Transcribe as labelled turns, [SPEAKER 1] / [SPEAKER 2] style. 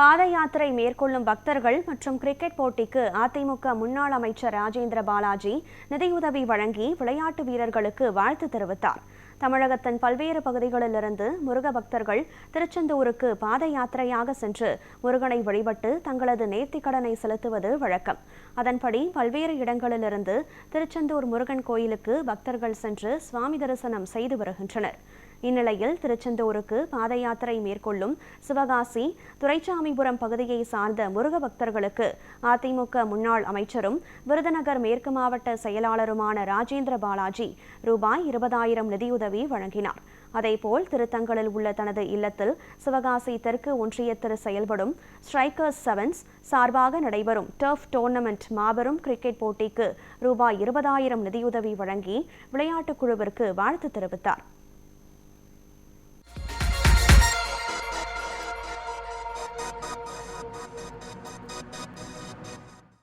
[SPEAKER 1] பாத யாத்திரை மேற்கொள்ளும் பக்தர்கள் மற்றும் கிரிக்கெட் போட்டிக்கு அதிமுக முன்னாள் அமைச்சர் ராஜேந்திர பாலாஜி நிதியுதவி வழங்கி விளையாட்டு வீரர்களுக்கு வாழ்த்து தெரிவித்தார். தமிழகத்தின் பல்வேறு பகுதிகளிலிருந்து முருக பக்தர்கள் திருச்செந்தூருக்கு பாத யாத்திரையாக சென்று முருகனை வழிபட்டு தங்களது நேர்த்திக்கடனை செலுத்துவது வழக்கம். அதன்படி பல்வேறு இடங்களிலிருந்து திருச்செந்தூர் முருகன் கோயிலுக்கு பக்தர்கள் சென்று சுவாமி தரிசனம் செய்து வருகின்றனர். இந்நிலையில் திருச்செந்தூருக்கு பாத யாத்திரை மேற்கொள்ளும் சிவகாசி, துரைசாமிபுரம் பகுதியை சார்ந்த முருக பக்தர்களுக்கு அதிமுக முன்னாள் அமைச்சரும் விருதுநகர் மேற்கு மாவட்ட செயலாளருமான ராஜேந்திர பாலாஜி ரூபாய் 20,000 நிதியுதவி வழங்கினார். அதேபோல் திருத்தங்கலில் உள்ள தனது இல்லத்தில் சிவகாசி தெற்கு ஒன்றியத்தில் செயல்படும் ஸ்ட்ரைக்கர்ஸ் செவன்ஸ் சார்பாக நடைபெறும் டர்ஃப் டோர்னமெண்ட் மாபெரும் கிரிக்கெட் போட்டிக்கு ரூபாய் 20,000 நிதியுதவி வழங்கி விளையாட்டுக் குழுவிற்கு வாழ்த்து தெரிவித்தார்.